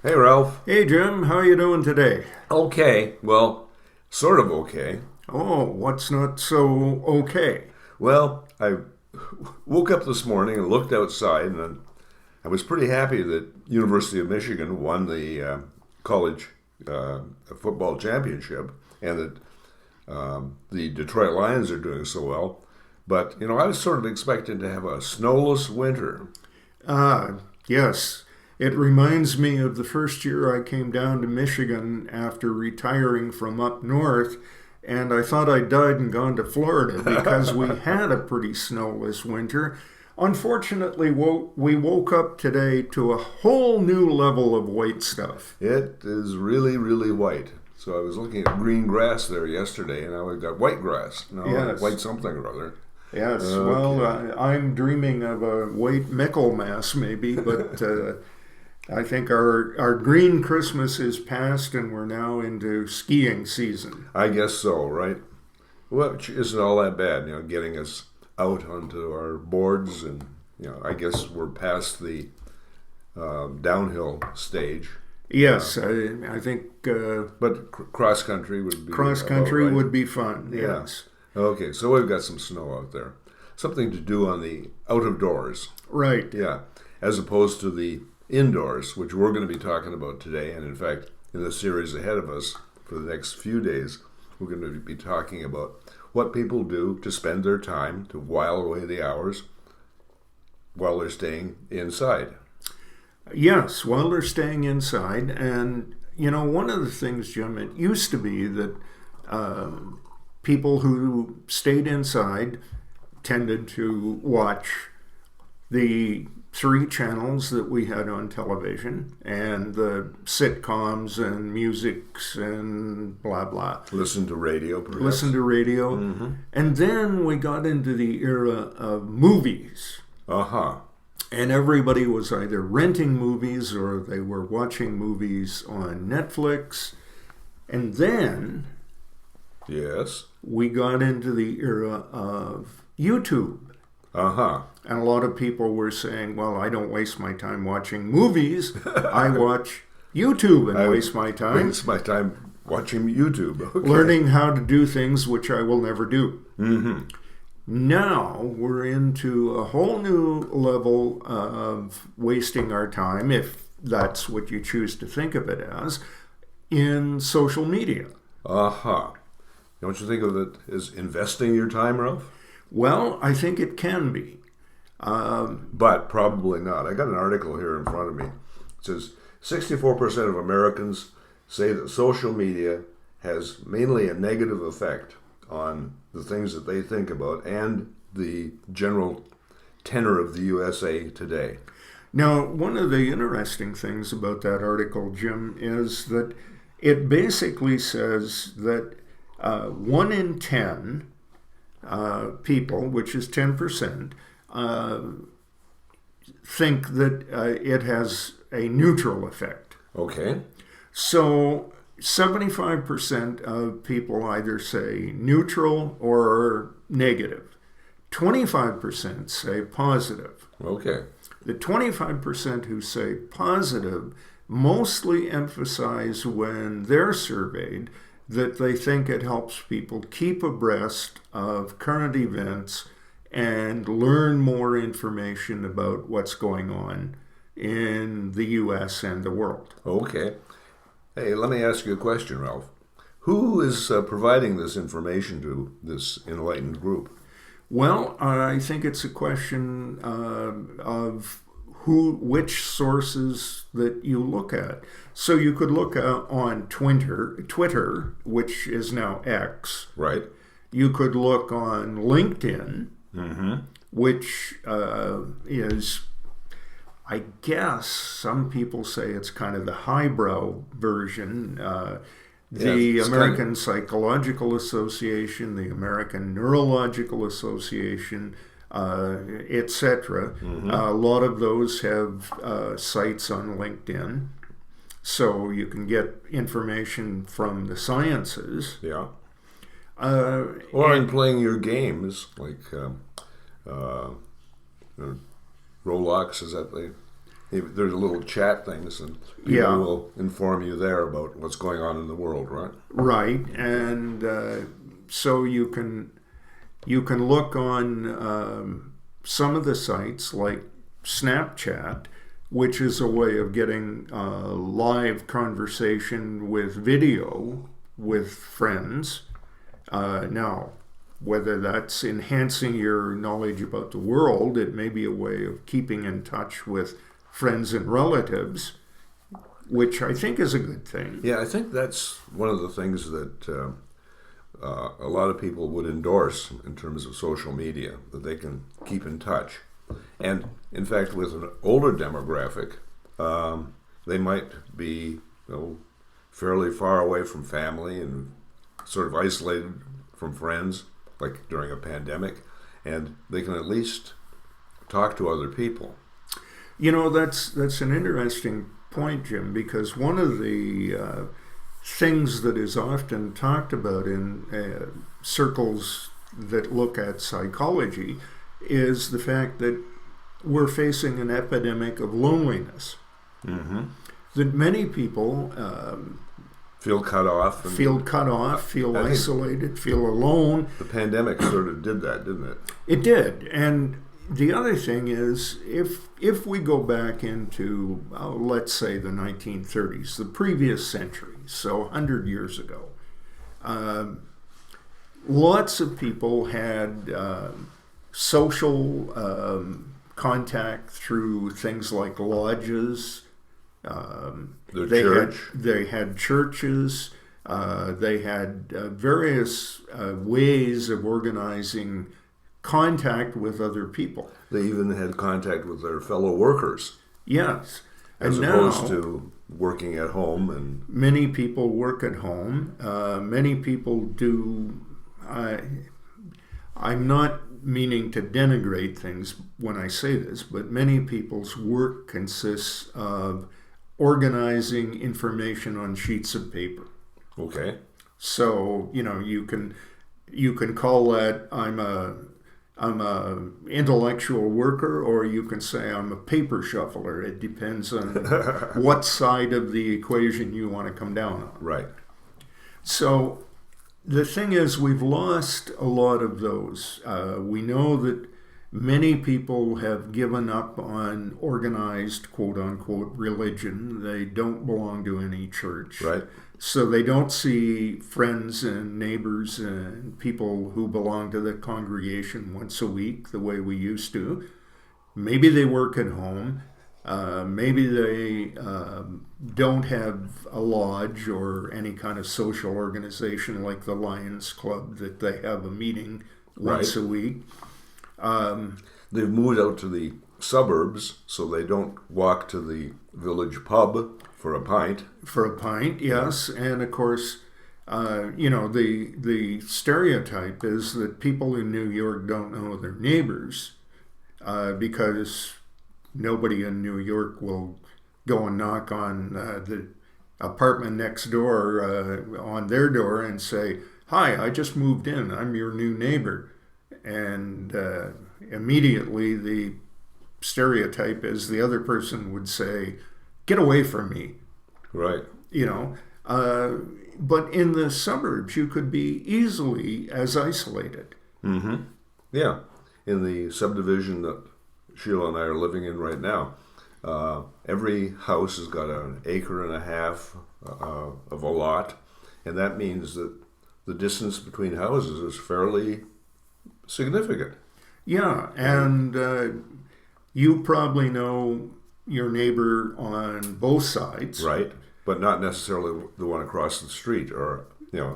Hey, Ralph. Hey Jim, how you doing today? Okay, well, sort of okay. Oh, what's not so okay? Well, I woke up this morning and looked outside, and I was pretty happy that University of Michigan won the college uh, football championship, and that the Detroit Lions are doing so well. But I was sort of expecting to have a snowless winter. Yes. It reminds me of the first year I came down to Michigan after retiring from up north, and I thought I'd died and gone to Florida because we had a pretty snowless winter. Unfortunately, we woke up today to a whole new level of white stuff. It is really, really white. So I was looking at green grass there yesterday, and now we've got white grass. No, Yes. white something or other. Yes, well, Okay. I'm dreaming of a white Michaelmas maybe, but I think our green Christmas is past and we're now into skiing season. I guess so, right? Which isn't all that bad, getting us out onto our boards, and I guess we're past the downhill stage. Yes, I think But cross country would be cross about country right. would be fun. Yeah. Yes, Okay, so we've got some snow out there. Something to do on the out of doors. right. Yeah, as opposed to the indoors, which we're going to be talking about today. And in fact, in the series ahead of us for the next few days, we're going to be talking about what people do to spend their time to while away the hours while they're staying inside. Yes, while they're staying inside, and one of the things, Jim, it used to be that uh, people who stayed inside tended to watch the three channels that we had on television and the sitcoms and musics and blah blah. Listen to radio, perhaps. Listen to radio. And then we got into the era of movies. Uh-huh. And everybody was either renting movies or they were watching movies on Netflix. And then Yes. we got into the era of YouTube. Uh-huh. And a lot of people were saying, well, I don't waste my time watching movies. I watch YouTube and I waste my time Waste my time watching YouTube. Okay. learning how to do things which I will never do. Mm-hmm. Now we're into a whole new level of wasting our time, if that's what you choose to think of it as, in social media. Uh-huh. Don't you think of it as investing your time, Ralph? Well, I think it can be. But probably not. I got an article here in front of me. It says 64% of Americans say that social media has mainly a negative effect on the things that they think about and the general tenor of the USA today. Now, one of the interesting things about that article, Jim, is that it basically says that 1 in 10 people, which is 10%, think that it has a neutral effect. Okay. So 75% of people either say neutral or negative. 25% say positive. Okay. The 25% who say positive mostly emphasize when they're surveyed that they think it helps people keep abreast of current events and learn more information about what's going on in the US and the world. Okay. Hey, let me ask you a question, Ralph. Who is providing this information to this enlightened group? Well, I think it's a question of which sources that you look at. So you could look on Twitter, which is now X. Right. You could look on LinkedIn, Mm-hmm. which is, I guess, some people say it's kind of the highbrow version. The it's American Psychological Association, the American Neurological Association, etc. A lot of those have sites on LinkedIn, so you can get information from the sciences. Yeah. Uh, Or and- in playing your games, like uh, Roblox, is that the There's little chat things, and people Yeah. will inform you there about what's going on in the world, right? Right, and so you can look on some of the sites like Snapchat, which is a way of getting live conversation with video with friends. Now, whether that's enhancing your knowledge about the world, it may be a way of keeping in touch with friends and relatives, which I think is a good thing. Yeah, I think that's one of the things that a lot of people would endorse in terms of social media, that they can keep in touch. And in fact, with an older demographic, they might be fairly far away from family and sort of isolated from friends, like during a pandemic, and they can at least talk to other people. That's an interesting point, Jim, because one of the things that is often talked about in circles that look at psychology is the fact that we're facing an epidemic of loneliness. Mm-hmm. That many people Feel cut off. feel isolated, feel alone. The pandemic sort of did that, didn't it? It did. And the other thing is, if we go back into, let's say, the 1930s, the previous century, so 100 years ago, lots of people had social contact through things like lodges. They had churches. They had various ways of organizing contact with other people. They even had contact with their fellow workers. Yes. As and opposed now, to working at home. And many people work at home. Many people do. I'm not meaning to denigrate things when I say this, but many people's work consists of organizing information on sheets of paper. Okay. So you can call that I'm a intellectual worker, or you can say I'm a paper shuffler. It depends on what side of the equation you want to come down on. Right. So the thing is, we've lost a lot of those. We know that many people have given up on organized, quote-unquote, religion. They don't belong to any church. Right. So they don't see friends and neighbors and people who belong to the congregation once a week the way we used to. Maybe they work at home. Maybe they don't have a lodge or any kind of social organization like the Lions Club that they have a meeting once a week. They've moved out to the suburbs, so they don't walk to the village pub for a pint. For a pint, yes. And of course, the stereotype is that people in New York don't know their neighbors because nobody in New York will go and knock on the apartment next door on their door and say, "Hi, I just moved in. I'm your new neighbor." And immediately the stereotype is the other person would say, "Get away from me." Right. But in the suburbs, you could be easily as isolated. Mm-hmm. Yeah. In the subdivision that Sheila and I are living in right now, every house has got an acre and a half of a lot, and that means that the distance between houses is fairly significant. Yeah, and you probably know your neighbor on both sides. Right, but not necessarily the one across the street or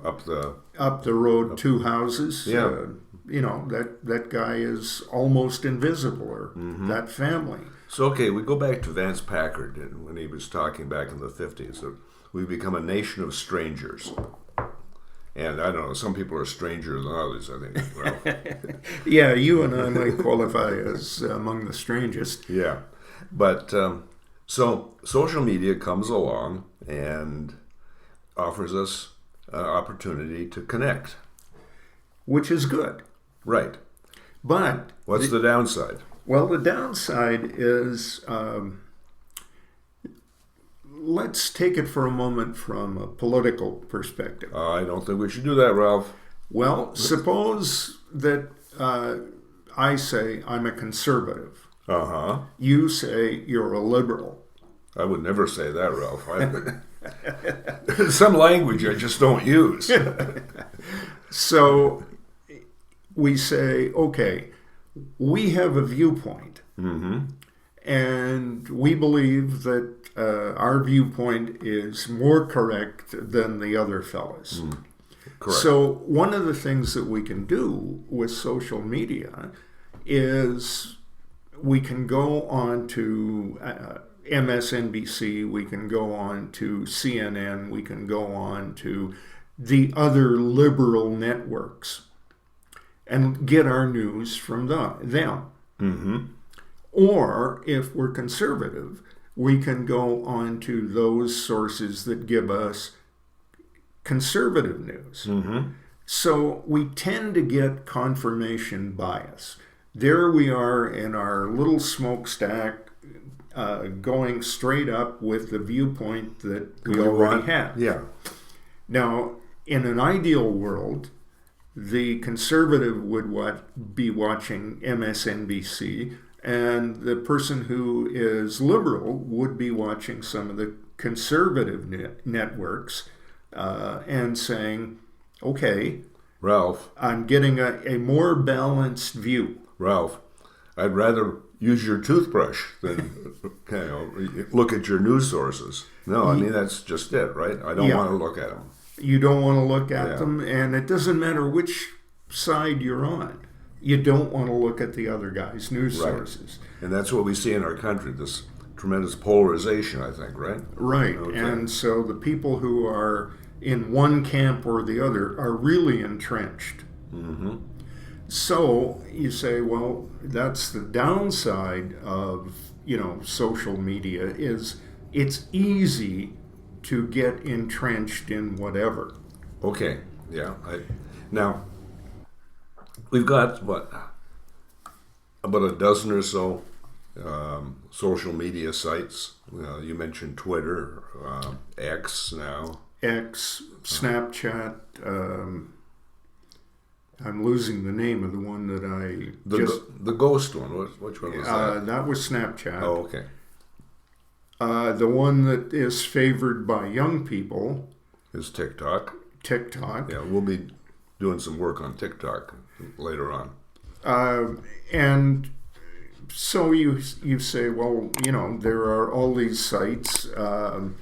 up the road, two houses. Yeah. That guy is almost invisible, or that family. So, okay, we go back to Vance Packard and when he was talking back in the 50s that we've become a nation of strangers. And I don't know, some people are stranger than others, I think. Well, yeah, you and I might qualify as among the strangest. yeah. But so social media comes along and offers us an opportunity to connect. Which is good. Right. But what's the downside? Well, the downside is let's take it for a moment from a political perspective. I don't think we should do that, Ralph. Well, suppose that I say I'm a conservative. Uh-huh. You say you're a liberal. I would never say that, Ralph. Some language I just don't use. So we say, okay, we have a viewpoint. Mm-hmm. And we believe that our viewpoint is more correct than the other fellas. Correct. So one of the things that we can do with social media is we can go on to MSNBC, we can go on to CNN, we can go on to the other liberal networks and get our news from them. Mm-hmm. Or if we're conservative, we can go on to those sources that give us conservative news. Mm-hmm. So we tend to get confirmation bias. There we are in our little smokestack, going straight up with the viewpoint that we already have. Yeah. Now, in an ideal world, the conservative would be watching MSNBC, and the person who is liberal would be watching some of the conservative networks and saying, okay, Ralph, I'm getting a more balanced view. Ralph, I'd rather use your toothbrush than look at your news sources. No, I mean, that's just it, right? I don't want to look at them. You don't want to look at them, and it doesn't matter which side you're on. You don't want to look at the other guy's news sources. And that's what we see in our country, this tremendous polarization, I think, right? Right. Okay. And so the people who are in one camp or the other are really entrenched. Mm-hmm. So you say, well, that's the downside of, social media is it's easy to get entrenched in whatever. Okay, yeah. Now, we've got, about a dozen or so social media sites. You mentioned Twitter, X now. X, Snapchat, I'm losing the name of the one that The ghost one, which one was that? That was Snapchat. Oh, okay. The one that is favored by young people Is TikTok. TikTok. Yeah, we'll be doing some work on TikTok later on. And so you say, well, there are all these sites, and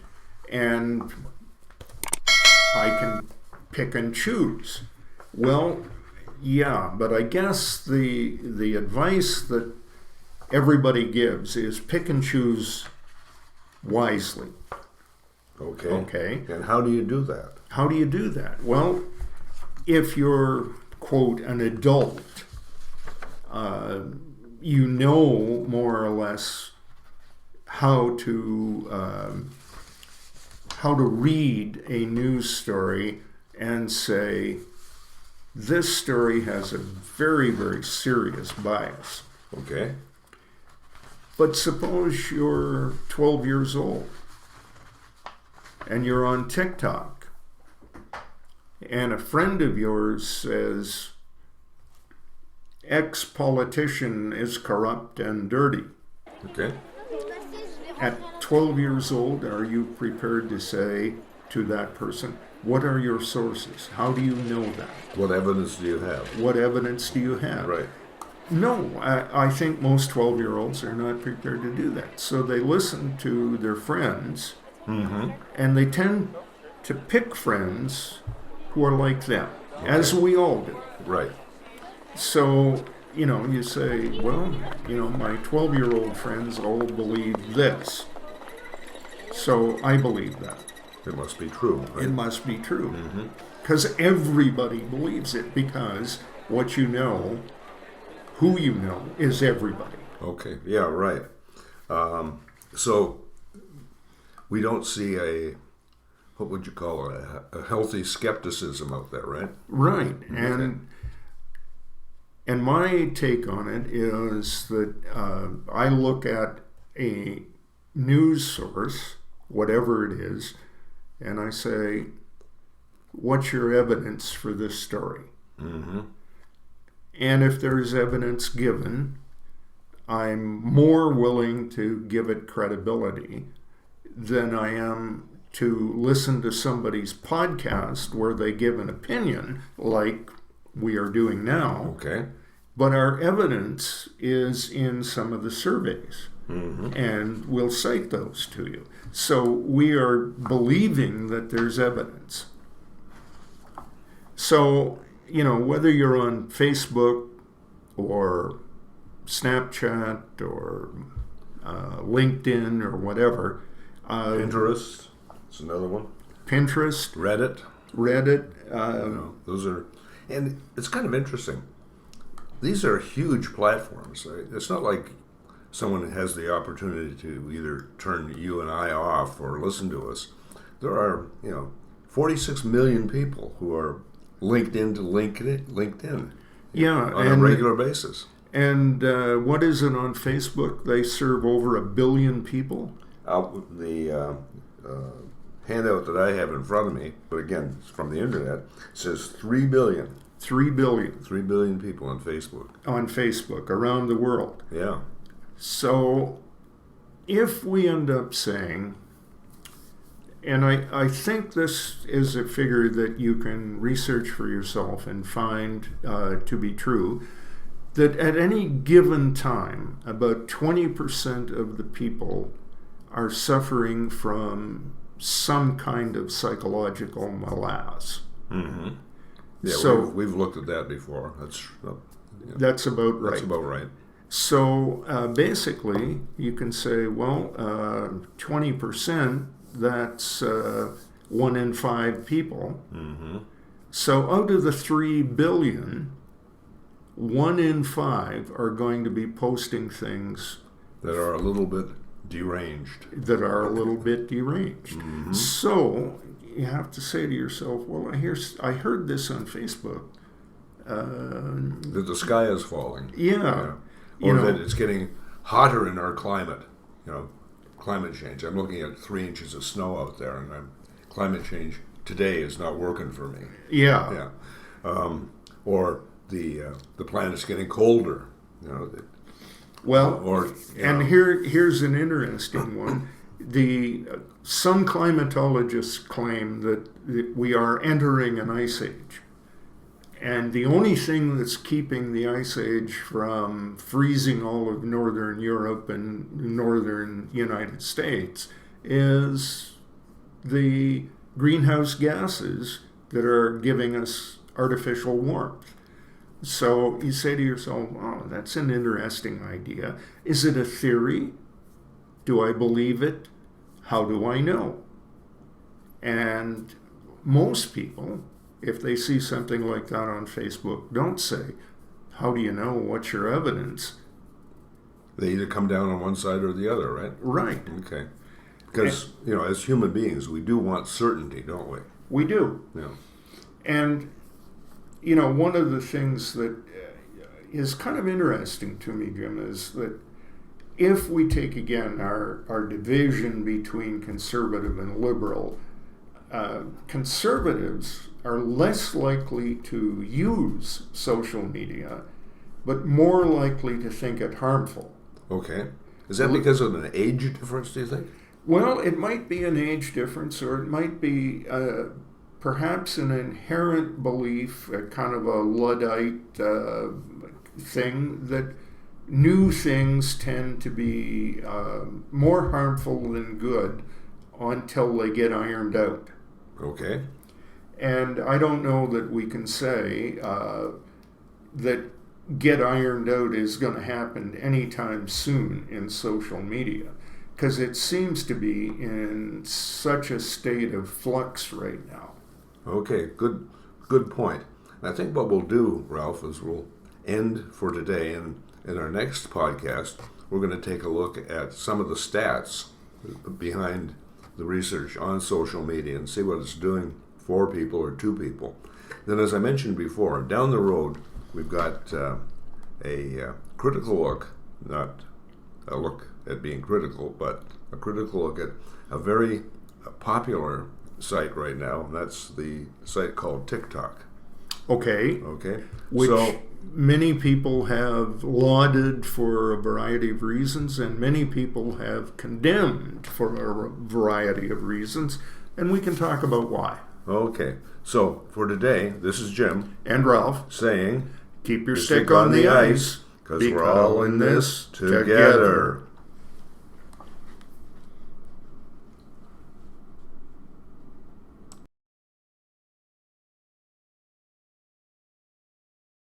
I can pick and choose. Well, yeah, but I guess the advice that everybody gives is pick and choose wisely. Okay. Okay. And how do you do that? How do you do that? Well, if you're, quote, an adult, you know more or less how to read a news story and say, this story has a very, very serious bias. Okay. But suppose you're 12 years old and you're on TikTok and a friend of yours says, X politician is corrupt and dirty. Okay. At 12 years old, are you prepared to say to that person, what are your sources? How do you know that? What evidence do you have? What evidence do you have? Right. No, I think most 12-year-olds are not prepared to do that. So they listen to their friends, and they tend to pick friends who are like them, as we all do. Right. So, you say, well, my 12-year-old friends all believe this. So I believe that. It must be true, right? It must be true. Because everybody believes it, because what you know, who you know, is everybody. Okay, yeah, right. So we don't see what would you call it, a healthy skepticism out there, right? Right. Okay. And my take on it is that I look at a news source whatever it is, and I say, what's your evidence for this story? Mm-hmm. And if there's evidence given, I'm more willing to give it credibility than I am to listen to somebody's podcast where they give an opinion like we are doing now. Okay. But our evidence is in some of the surveys, and we'll cite those to you. So we are believing that there's evidence. So, whether you're on Facebook or Snapchat or LinkedIn or whatever. Pinterest is another one. Pinterest. Reddit. Reddit. Those are, and it's kind of interesting. These are huge platforms. It's not like someone has the opportunity to either turn you and I off or listen to us. There are, 46 million people who are linked into LinkedIn. Yeah, on a regular basis. And what is it on Facebook? They serve over 1 billion people. The handout that I have in front of me, but again, it's from the internet, says 3 billion. 3 billion. 3 billion people on Facebook. On Facebook, around the world. Yeah. So if we end up saying, and I think this is a figure that you can research for yourself and find to be true, that at any given time, about 20% of the people are suffering from some kind of psychological malaise. Mm-hmm. Yeah, so we've looked at that before. That's about right. That's about right. So basically, you can say, well, 20%, that's 1 in 5 people. Mm-hmm. So out of the 3 billion, 1 in 5 are going to be posting things that are a little bit deranged. Mm-hmm. So you have to say to yourself, well, I heard this on Facebook. That the sky is falling. Yeah. Or that it's getting hotter in our climate. Climate change. I'm looking at 3 inches of snow out there, and climate change today is not working for me. Yeah. Or the planet's getting colder. Here's an interesting one. Some climatologists claim that we are entering an ice age. And the only thing that's keeping the ice age from freezing all of northern Europe and northern United States is the greenhouse gases that are giving us artificial warmth. So you say to yourself, oh, that's an interesting idea. Is it a theory? Do I believe it? How do I know? And most people, if they see something like that on Facebook, don't say, how do you know? What's your evidence? They either come down on one side or the other, right? Right. Okay. Because, as human beings, we do want certainty, don't we? We do. Yeah. And, one of the things that is kind of interesting to me, Jim, is that if we take, again, our division between conservative and liberal, conservatives are less likely to use social media, but more likely to think it harmful. Okay. Is that because of an age difference, do you think? Well, it might be an age difference, or it might be perhaps an inherent belief, a kind of a Luddite thing, that new things tend to be more harmful than good until they get ironed out. Okay. And I don't know that we can say that get ironed out is going to happen anytime soon in social media, because it seems to be in such a state of flux right now. Okay, good point. And I think what we'll do, Ralph, is we'll end for today, and in our next podcast, we're going to take a look at some of the stats behind the research on social media and see what it's doing for people or to people. Then, as I mentioned before, down the road, we've got a critical look, not a look at being critical, but a critical look at a very popular site right now, and that's the site called TikTok. Okay. Okay, Which so many people have lauded for a variety of reasons, and many people have condemned for a variety of reasons, and we can talk about why. okay, so for today, this is Jim And Ralph, saying, keep your stick on the ice, because we're all in this together.